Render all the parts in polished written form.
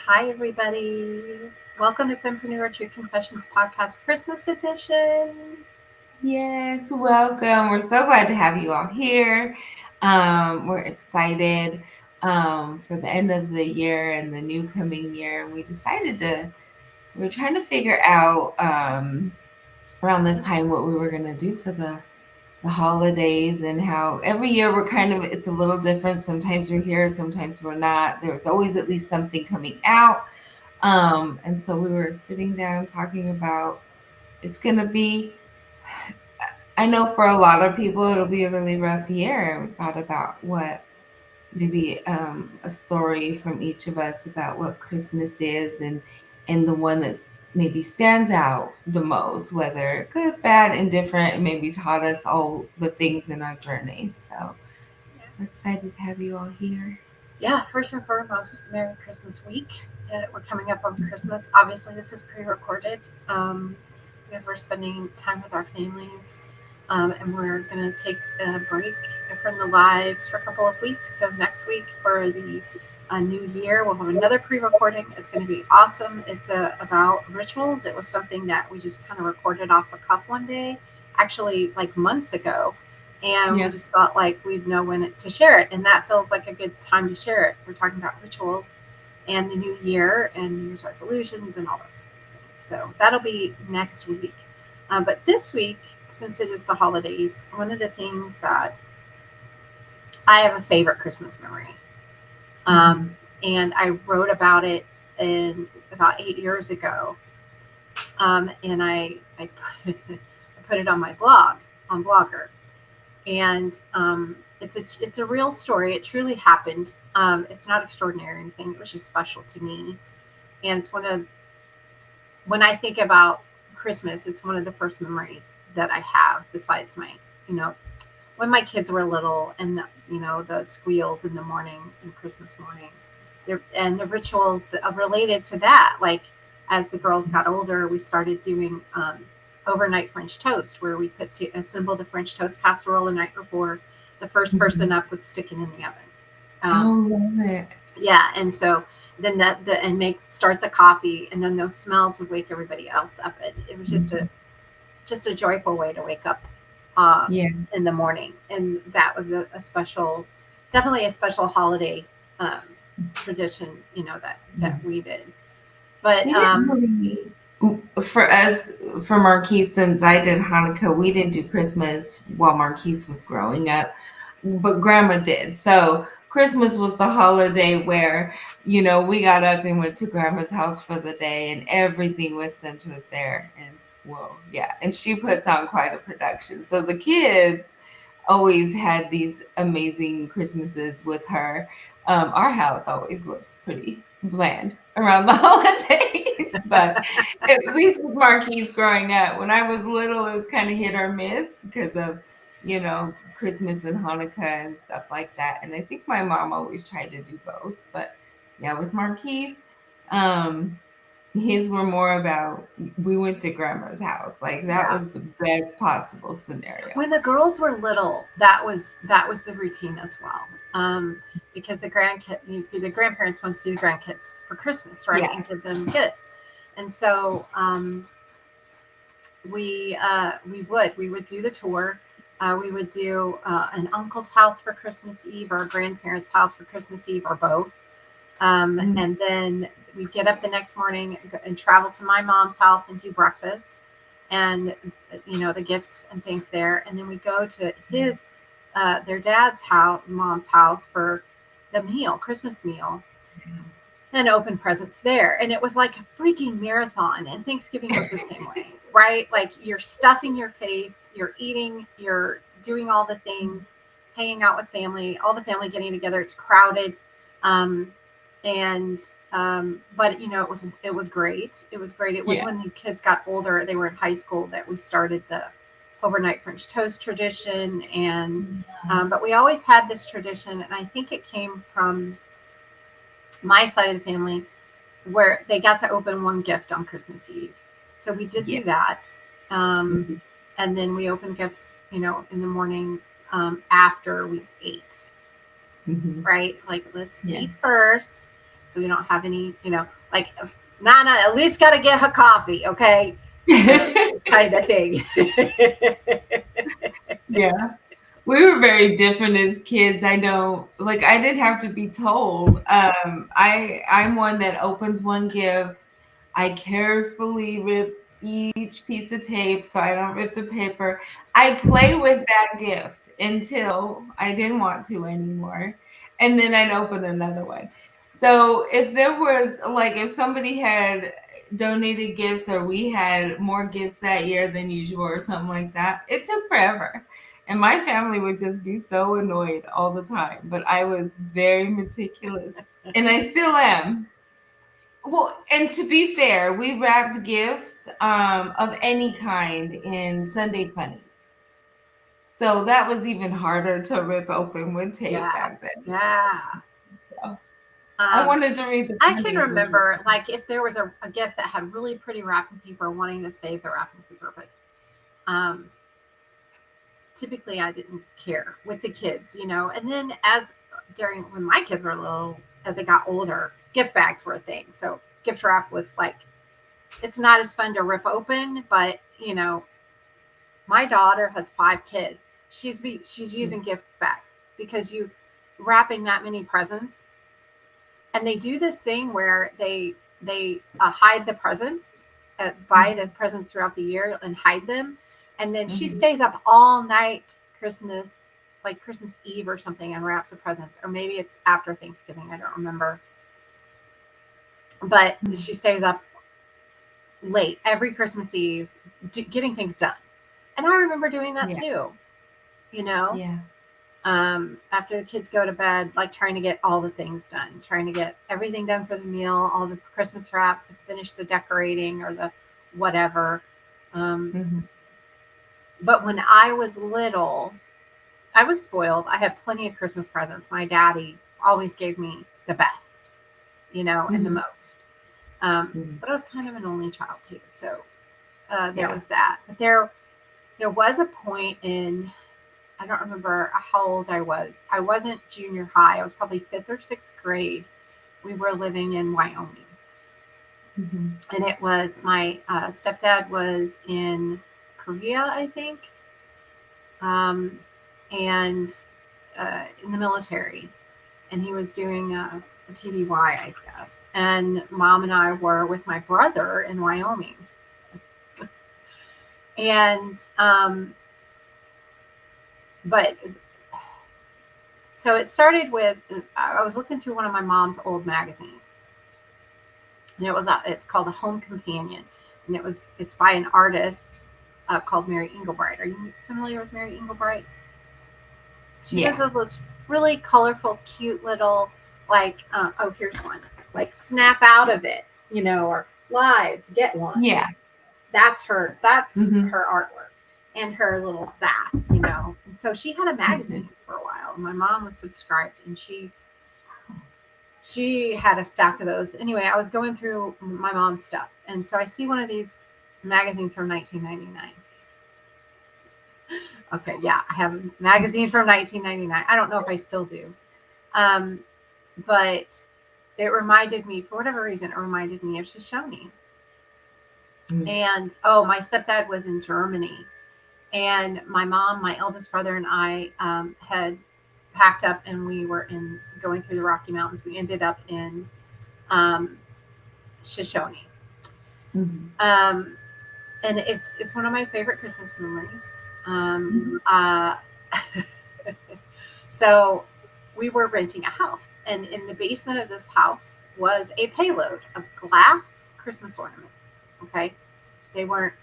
Hi, everybody. Welcome to Fempreneur True Confessions podcast Christmas edition. Yes, welcome. We're so glad to have you all here. We're excited for the end of the year and the new coming year. We were trying to figure out around this time what we were going to do for the holidays and how every year it's a little different. Sometimes we're here, sometimes we're not. There's always at least something coming out. And so we were sitting down talking about it's going to be I know for a lot of people it'll be a really rough year. We thought about what maybe a story from each of us about what Christmas is and the one that's maybe stands out the most, whether good, bad, indifferent, and maybe taught us all the things in our journeys. So we're excited to have you all here. Yeah, first and foremost, Merry Christmas week. We're coming up on Christmas. Obviously, this is pre recorded because we're spending time with our families and we're going to take a break from the lives for a couple of weeks. So, next week for the new year, we'll have another pre recording. It's going to be awesome. It's about rituals. It was something that we just kind of recorded off the cuff one day, actually, like months ago, and we Yeah. just felt like we'd know to share it, and that feels like a good time to share it. We're talking about rituals and the new year and New Year's resolutions and all those things. So that'll be next week. But this week, since it is the holidays, one of the things that I have a favorite Christmas memory, Mhm. and I wrote about it in about 8 years ago, and I put, I put it on my blog on Blogger, and it's a real story. It truly happened. It's not extraordinary or anything. It was just special to me, and it's one of when I think about Christmas, it's one of the first memories that I have. Besides you know, when my kids were little, and the squeals in the morning and Christmas morning, and the rituals that are related to that. Like as the girls got older, we started doing overnight French toast, where we assemble the French toast casserole the night before. The first person Mhm. up would stick it in the oven. Oh, love it. Yeah, and so then and make start the coffee, and then those smells would wake everybody else up. It was Mhm. just a joyful way to wake up uh, Yeah. in the morning, and that was a special, definitely a special holiday um, tradition, Yeah. that we did. But We didn't really, for us, for Marquise, since I did Hanukkah, we didn't do Christmas while Marquise was growing up, but Grandma did. So Christmas was the holiday where, we got up and went to Grandma's house for the day and everything was centered there. And well, yeah. And she puts on quite a production. So the kids always had these amazing Christmases with her. Our house always looked pretty bland around the holidays, but at least with Marquise growing up, when I was little, it was kind of hit or miss because of, Christmas and Hanukkah and stuff like that. And I think my mom always tried to do both, but yeah, with Marquise, um, his were more about we went to grandma's house. Like that yeah, was the best possible scenario. when the girls were little, that was the routine as well. Because the grandparents want to see the grandkids for Christmas, right, Yeah. and give them gifts, and so we would do the tour. We would do an uncle's house for Christmas Eve, or a grandparents' house for Christmas Eve, or both. Mhm. And then we'd get up the next morning and travel to my mom's house and do breakfast, and the gifts and things there. And then we go to their dad's house, mom's house, for the Christmas meal, and open presents there. And it was like a freaking marathon. And Thanksgiving was the same way, right? Like you're stuffing your face, you're eating, you're doing all the things, hanging out with family, all the family getting together. It's crowded. Um, and but it was great. It was great. It was Yeah. when the kids got older, they were in high school, that we started the overnight French toast tradition. And but we always had this tradition, and I think it came from my side of the family, where they got to open one gift on Christmas Eve. So we did Yeah. do that. Um, Mhm. and then we opened gifts, in the morning, after we ate, Mhm. right? Like, let's Yeah. eat first. so we don't have any, like Nana at least got to get her coffee, okay, kind of thing. Yeah. We were very different as kids. I don't like I didn't have to be told. I'm one that opens one gift. I carefully rip each piece of tape so I don't rip the paper. I play with that gift until I didn't want to anymore. And then I'd open another one. So if there was like if somebody had donated gifts or we had more gifts that year than usual or something like that, it took forever. And my family would just be so annoyed all the time. But I was very meticulous, and I still am. Well, and to be fair, we wrapped gifts of any kind in Sunday funnies. So that was even harder to rip open with tape Yeah, back then. yeah. So I Um, wanted to read the I can funnies, which was remember, like, if there was a gift that had really pretty wrapping paper, wanting to save the wrapping paper, but um, typically I didn't care with the kids, And then during when my kids were little, as they got older, gift bags were a thing. So gift wrap was like, it's not as fun to rip open, but my daughter has 5 kids. She's using gift bags because you wrapping that many presents, and they do this thing where they hide the presents, buy the presents throughout the year and hide them, and then she Mhm. stays up all night Christmas, like Christmas Eve or something, and wraps the presents, or maybe it's after Thanksgiving. I don't remember, but Mhm. she stays up late every Christmas Eve getting things done, and I remember doing that Yeah, too. You know, yeah. after the kids go to bed, like trying to get all the things done, trying to get everything done for the meal, all the Christmas wraps, finish the decorating or the whatever. Um, Mhm. but when I was little, I was spoiled. I had plenty of Christmas presents. My daddy always gave me the best, and the Mhm. most. Mhm. But I was kind of an only child too, so there Yeah. was that. But there was a point in, I don't remember how old I was. I wasn't junior high. I was probably fifth or sixth grade. We were living in Wyoming. Mhm. And it was my stepdad was in Korea, I think, um, and in the military. And he was doing a TDY, I guess. And mom and I were with my brother in Wyoming. And, but so it started with, I was looking through one of my mom's old magazines, and it's called a Home Companion, and it's by an artist called Mary Engelbright. Are you familiar with Mary Engelbright? She does Yeah. those really colorful, cute little, like, oh, here's one, like snap out of it, or lives get one. Yeah. That's her. That's Mhm. her artwork and her little sass, And so she had a magazine for a while. My mom was subscribed, and she had a stack of those. Anyway, I was going through my mom's stuff, and so I see one of these magazines from 1999. Okay, yeah, I have a magazine from 1999. I don't know if I still do, um, but it reminded me, for whatever reason, it reminded me of Shoshone. Mhm. And oh, my stepdad was in Germany, and my mom, my eldest brother, and I had packed up, and we were in going through the Rocky Mountains. We ended up in um, Shoshone. Mhm. Um, and it's one of my favorite Christmas memories. Mhm. So we were renting a house, and in the basement of this house was a payload of glass Christmas ornaments. Okay, they weren't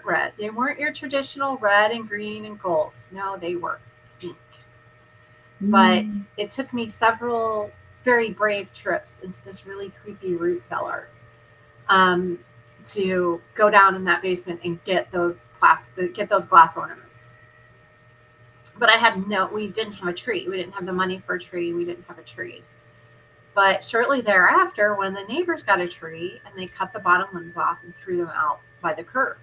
red. They weren't your traditional red and green and gold. No, they were pink. But Mm. it took me several very brave trips into this really creepy root cellar, um, to go down in that basement and get those glass ornaments. But we didn't have a tree. We didn't have the money for a tree. We didn't have a tree. But shortly thereafter, one of the neighbors got a tree, and they cut the bottom limbs off and threw them out by the curb.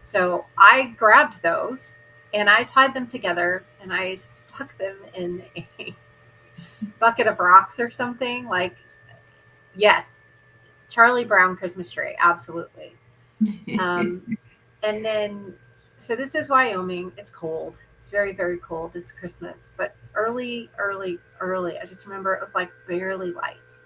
So I grabbed those, and I tied them together, and I stuck them in a bucket of rocks or something, like, Yes, Charlie Brown Christmas tree, absolutely. Um, and then, so this is Wyoming. It's cold. It's very, very cold. It's Christmas, but early, early, early. I just remember it was like barely light.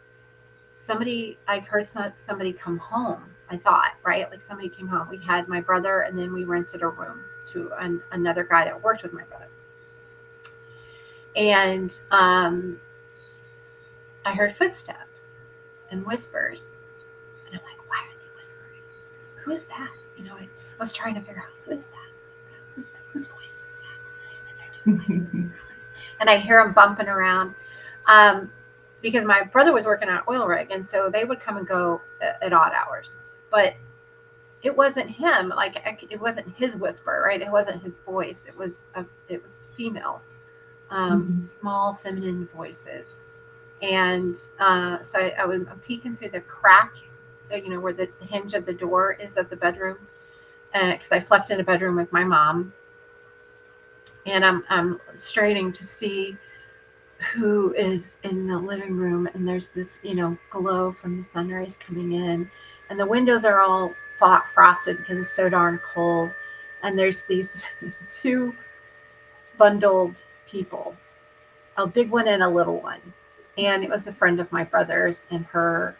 I heard somebody come home. I thought, right, like somebody came home. We had my brother, and then we rented a room to another guy that worked with my brother. And I heard footsteps and whispers, and I'm like, why are they whispering? Who is that? I was trying to figure out who is that? Whose voice is that? And they're doing like this. And I hear them bumping around. Um, because my brother was working on an oil rig, and so they would come and go at odd hours. But it wasn't him. Like it wasn't his whisper, right? It wasn't his voice. It was female, small feminine voices. And so I was peeking through the crack, where the hinge of the door is of the bedroom, because I slept in a bedroom with my mom, and I'm straining to see who is in the living room, and there's this glow from the sunrise coming in, and the windows are all frosted because it's so darn cold, and there's these two bundled people, a big one and a little one, and it was a friend of my brother's and her,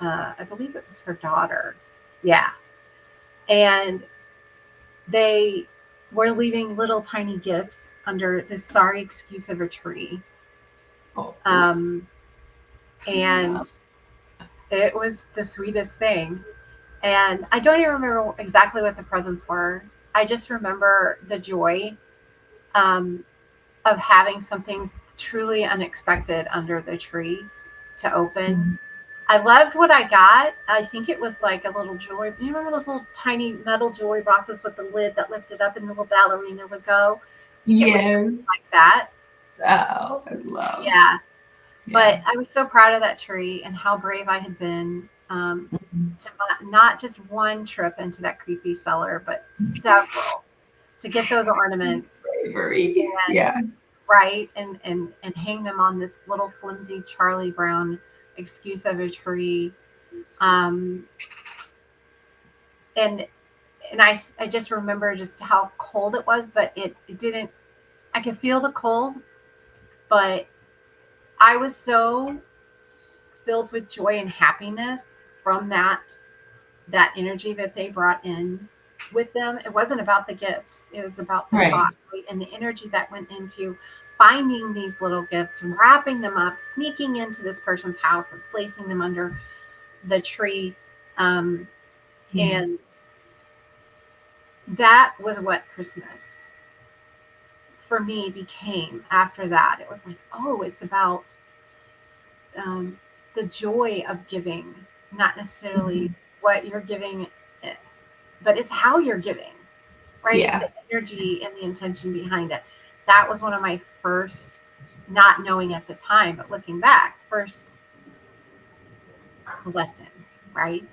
I believe it was her daughter, yeah, and they were leaving little tiny gifts under this sorry excuse of a tree. Oh, um, and it was the sweetest thing. And I don't even remember exactly what the presents were. I just remember the joy, um, of having something truly unexpected under the tree to open. I loved what I got. I think it was like a little jewelry. You remember those little tiny metal jewelry boxes with the lid that lifted up and the little ballerina would go? I think it was yes. like that. Oh, I love. Yeah. Yeah. But I was so proud of that tree and how brave I had been, to not just one trip into that creepy cellar, but several, to get those It's ornaments bravery. and Yeah. right and hang them on this little flimsy Charlie Brown excuse of a tree. Um, and I just remember just how cold it was, but it didn't. I could feel the cold, but I was so filled with joy and happiness from that energy that they brought in with them. It wasn't about the gifts, it was about the Right. thought, right? And the energy that went into finding these little gifts and wrapping them up, sneaking into this person's house and placing them under the tree. Um, Yeah. and that was what Christmas for me became after that. It was like, oh, it's about, um, the joy of giving, not necessarily Mhm. what you're giving, eh, but it's how you're giving, right? It's Yeah. the energy and the intention behind it. That was one of my first, not knowing at the time, but looking back, first lessons, right?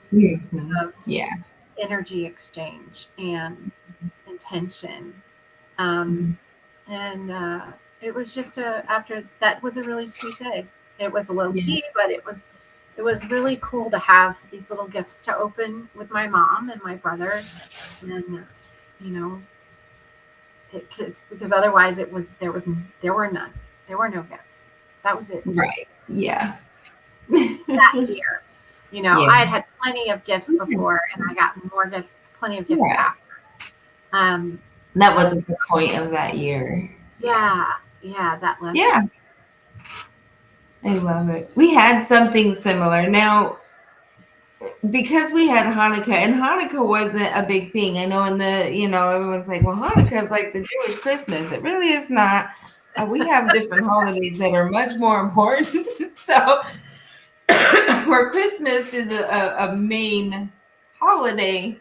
Of Yeah. energy exchange and intention. Um, Mhm. and it was just after that was a really sweet day. It was low Yeah. key, but it was really cool to have these little gifts to open with my mom and my brother, and you know it could, because otherwise there were none, there were no gifts. That was it Right. Yeah. that year. Yeah. I had plenty of gifts before, and I got more gifts, plenty of gifts Right. after. Um, That but wasn't the point of that year. yeah, yeah, that lesson. Yeah. I love it. We had something similar. Now, because we had Hanukkah, and Hanukkah wasn't a big thing. I know everyone's like, well, Hanukkah is like the Jewish Christmas. It really is not. We have different holidays that are much more important. So, where Christmas is a main holiday,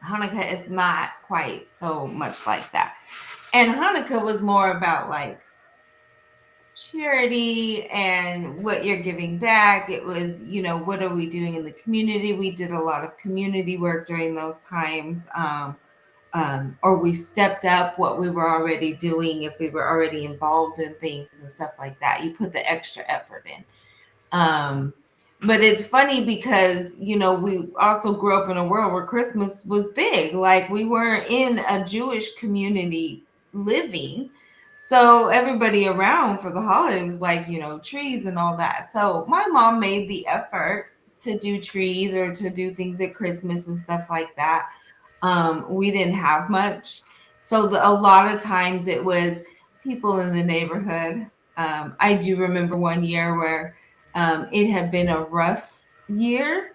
Hanukkah is not quite so much like that. And Hanukkah was more about like charity and what you're giving back. It was, what are we doing in the community? We did a lot of community work during those times. Or we stepped up what we were already doing if we were already involved in things and stuff like that. You put the extra effort in. Um, But it's funny because, we also grew up in a world where Christmas was big. Like we were in a Jewish community living. So everybody around for the holidays, like, trees and all that. So my mom made the effort to do trees or to do things at Christmas and stuff like that. We didn't have much. So a lot of times it was people in the neighborhood. I do remember one year where it had been a rough year.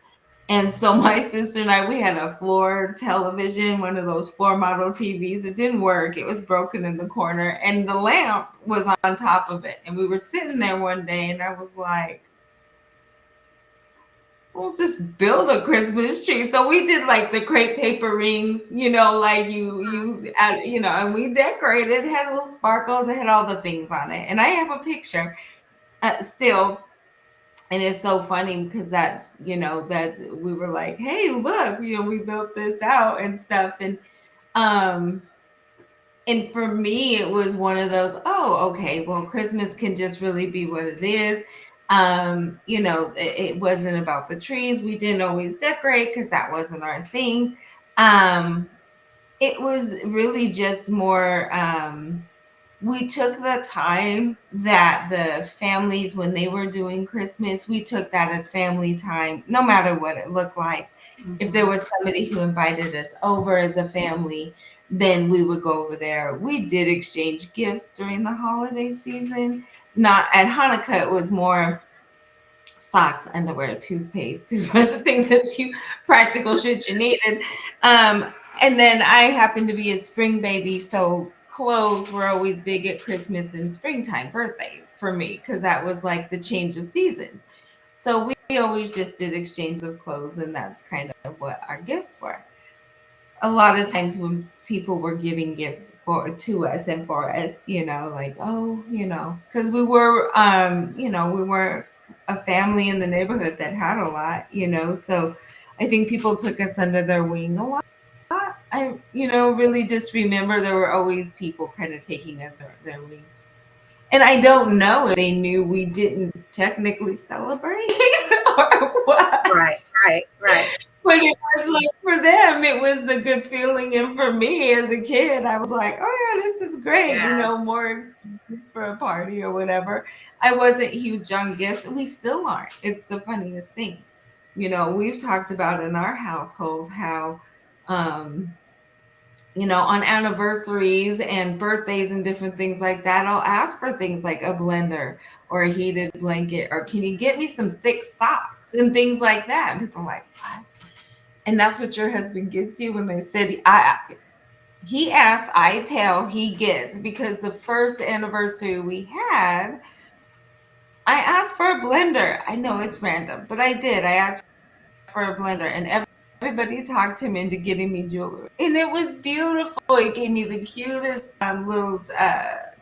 And so my sister and I, we had a floor television, one of those floor model TVs. It didn't work. It was broken in the corner and the lamp was on top of it. And we were sitting there one day and I was like, we'll just build a Christmas tree. So we did like the crepe paper rings, like and we decorated. It had little sparkles. It had all the things on it. And I have a picture still. And it's so funny because that we were like, hey, look, we built this out and stuff. Um, and for me, it was one of those, oh, okay, well, Christmas can just really be what it is. It wasn't about the trees. We didn't always decorate because that wasn't our thing. It was really just more, we took the time that the families, when they were doing Christmas, we took that as family time, no matter what it looked like. If there Mm-hmm. was somebody who invited us over as a family, then we would go over there. We did exchange gifts during the holiday season. Not at Hanukkah, it was more socks, underwear, toothpaste, toothbrush, things that you practical shit you needed. And then I happened to be a spring baby, so clothes were always big at Christmas and springtime birthday for me because that was like the change of seasons. So we always just did exchanges of clothes, and that's kind of what our gifts were. A lot of times when people were giving gifts to us and for us, like, oh, because we were a family in the neighborhood that had a lot, so I think people took us under their wing a lot. I really just remember there were always people kind of taking us under their wing. And I don't know if they knew we didn't technically celebrate or what. Right, right, right. But it was like for them, it was the good feeling. And for me as a kid, I was like, oh, yeah, this is great. Yeah, More excuses for a party or whatever. I wasn't huge on gifts, and we still aren't. It's the funniest thing. We've talked about in our household how, um, on anniversaries and birthdays and different things like that, I'll ask for things like a blender or a heated blanket, or can you get me some thick socks and things like that? And people are like, what? And that's what your husband gets you. When they said he asks, I tell, he gets, because the first anniversary we had, I asked for a blender. I know it's random, but I did. I asked for a blender, and everybody talked him into getting me jewelry, and it was beautiful. He gave me the cutest little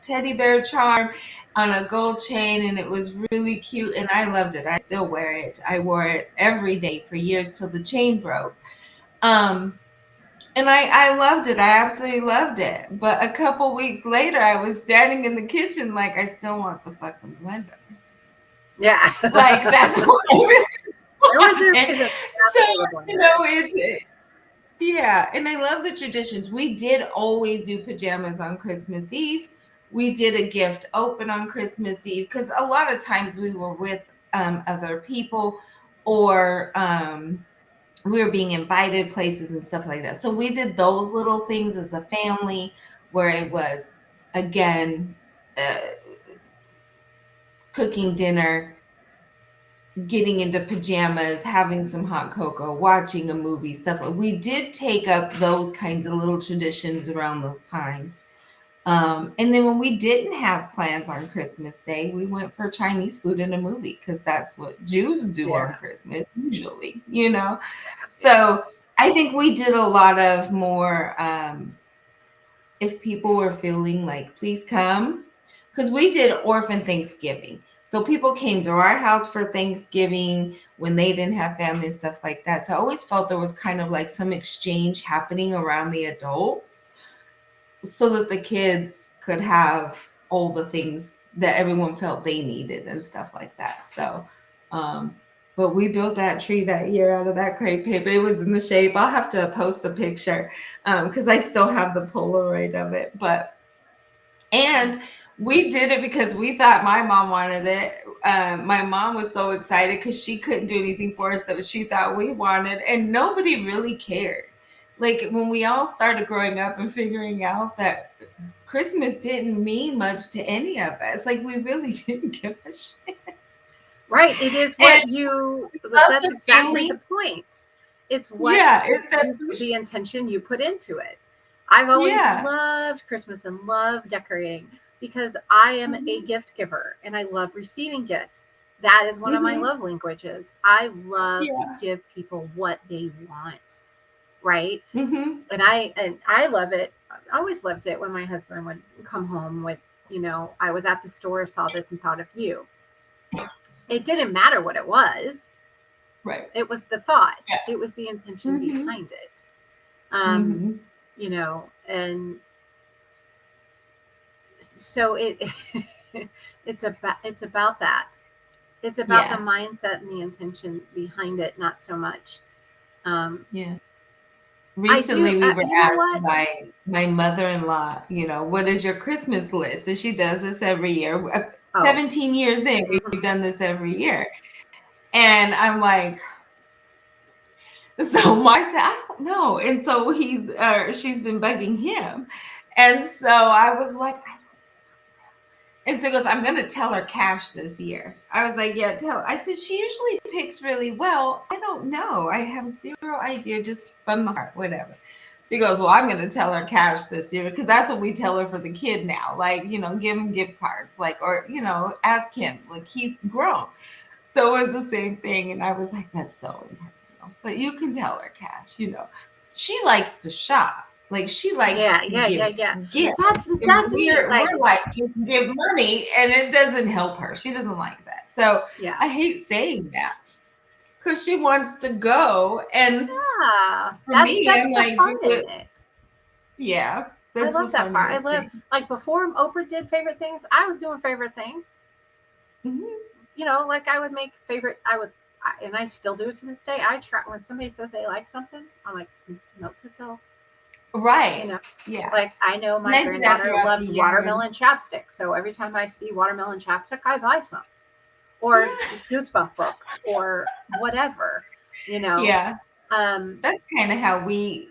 teddy bear charm on a gold chain, and it was really cute, and I loved it. I still wear it. I wore it every day for years till the chain broke. Um, and I loved it. I absolutely loved it. But a couple weeks later, I was standing in the kitchen like, I still want the fucking blender. yeah. Like, that's what I really There was a wanted. reason So, for the blender. yeah. And I love the traditions. We did always do pajamas on Christmas Eve. We did a gift open on Christmas Eve because a lot of times we were with other people, or we were being invited places and stuff like that. So we did those little things as a family, where it was, again, uh, cooking dinner, getting into pajamas, having some hot cocoa, watching a movie, stuff. We did take up those kinds of little traditions around those times. And then when we didn't have plans on Christmas Day, we went for Chinese food and a movie because that's what Jews do on Yeah, Christmas usually. yeah, So I think we did a lot of more, if people were feeling like, please come, because we did orphan Thanksgiving. So people came to our house for Thanksgiving when they didn't have family and stuff like that. So I always felt there was kind of like some exchange happening around the adults so that the kids could have all the things that everyone felt they needed and stuff like that. So, um, But we built that tree that year out of that crepe paper. It was in the shape. I'll have to post a picture because I still have the Polaroid of it. And we did it because we thought my mom wanted it. My mom was so excited because she couldn't do anything for us that she thought we wanted, and nobody really cared. Like when we all started growing up and figuring out that Christmas didn't mean much to any of us, like we really didn't give a shit. Right. It is And what you, love that's the exactly feeling. the point. It's Yeah, what it's that you, the intention you put into it. I've always yeah. loved Christmas and loved decorating because I am a Mhm. gift giver and I love receiving gifts. That is one of my Mhm. love languages. I love to Yeah. give people what they want. Right. Mhm. And I love it. I always loved it when my husband would come home with, I was at the store, saw this and thought of you. It didn't matter what it was. Right. It was the thought. Yeah. It was the intention Mhm. behind it. Um, Mhm. and so it's about that. It's about the Yeah. mindset and the intention behind it, not so much. Um, Yeah. I do. Recently, we were You know asked what? by my mother-in-law, what is your Christmas list? And she does this every year. Oh, 17 years in, hmm we've done this every year. And I'm like, so Mark said, I don't know. And so she's been bugging him. And so I was like, and so he goes, I'm going to tell her cash this year. I was like, yeah, tell her. I said, she usually picks really well. I don't know. I have zero idea, just from the heart, whatever. So he goes, well, I'm going to tell her cash this year because that's what we tell her for the kid now. Like, give him gift cards, like, or, ask him, like, he's grown. So it was the same thing. And I was like, that's so impersonal. But you can tell her cash. She likes to shop. Like she likes yeah, to yeah, yeah, give yeah. gifts. And That's weird. Like, we're like, just give money and it doesn't help her. She doesn't like that. So yeah, I hate saying that because she wants to go. And yeah. for That's me, that's I'm the like, fun do in it. it. Yeah, I that's the love that part. I funniest love, thing. like, before Oprah did favorite things, I was doing favorite things. Mhm. Like I would make favorite. And I still do it to this day. I try when somebody says they like something, I'm like, note to self. You Right. know, Yeah. like I know And my I do that granddaughter throughout the loves year. And watermelon chapstick, so every time I see watermelon chapstick, I buy some, or yeah. Goosebump books, or whatever. You know, Yeah. um, That's kind of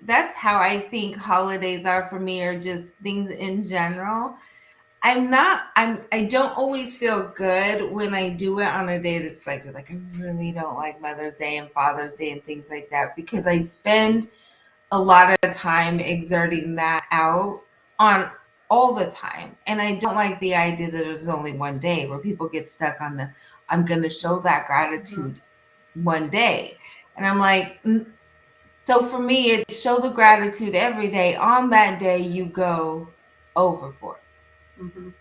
that's how I think holidays are for me, or just things in general. I don't always feel good when I do it on a day that's expected. Like I really don't like Mother's Day and Father's Day and things like that because I spend a lot of time exerting that out on all the time. And I don't like the idea that it's only one day where people get stuck on I'm going to show that mhm, gratitude one day. And I'm like, so for me, it's show the gratitude every day. On that day, you go overboard. mhm,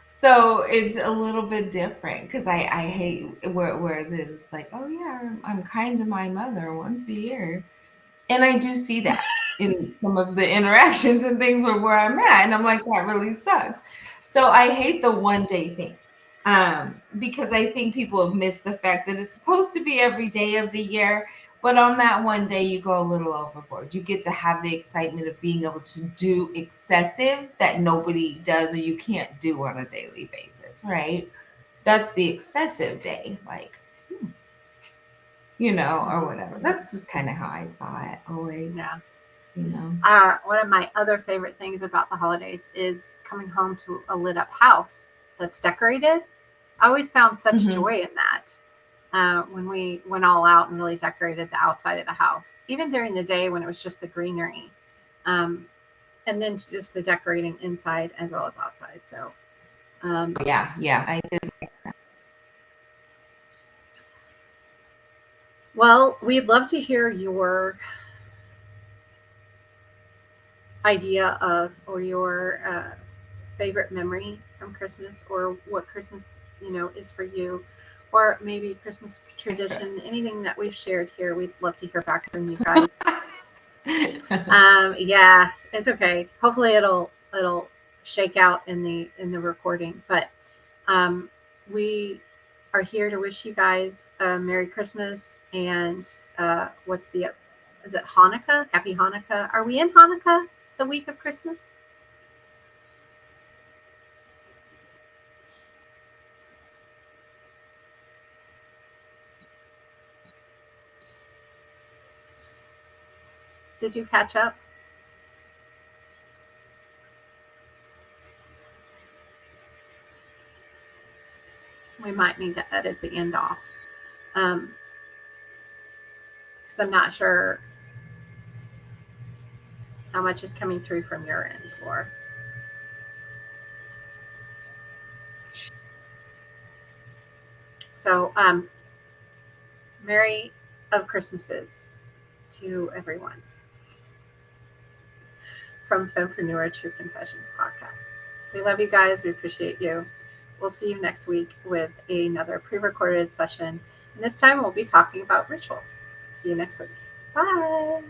So it's a little bit different because I hate whereas it's like, oh yeah, I'm kind to my mother once a year. And I do see that in some of the interactions and things where I'm at. And I'm like, that really sucks. So I hate the one day thing. Because I think people have missed the fact that it's supposed to be every day of the year, but on that one day you go a little overboard. You get to have the excitement of being able to do excessive that nobody does or you can't do on a daily basis, right? That's the excessive day, like, or mhm, whatever. mhm. That's just kind of how I saw it always, Yeah. you know. One of my other favorite things about the holidays is coming home to a lit up house that's decorated. I always found such Mhm. joy in that. When we went all out and really decorated the outside of the house, even during the day when it was just the greenery, um, and then just the decorating inside as well as outside. So, Yeah, yeah, I did. well, we'd love to hear your idea of, or your favorite memory from Christmas, or what Christmas, is for you, or maybe Christmas tradition, First. anything that we've shared here. We'd love to hear back from you guys. Yeah, it's okay. Hopefully it'll shake out in the recording, but um, we are here to wish you guys a Merry Christmas and is it Hanukkah? Happy Hanukkah. Are we in Hanukkah, the week of Christmas? Did you catch up? We might need to edit the end off. Because I'm not sure how much is coming through from your end, Laura. So, Merry of Christmases to everyone from Fempreneur True Confessions podcast. We love you guys. We appreciate you. We'll see you next week with another pre-recorded session. And this time we'll be talking about rituals. See you next week. Bye.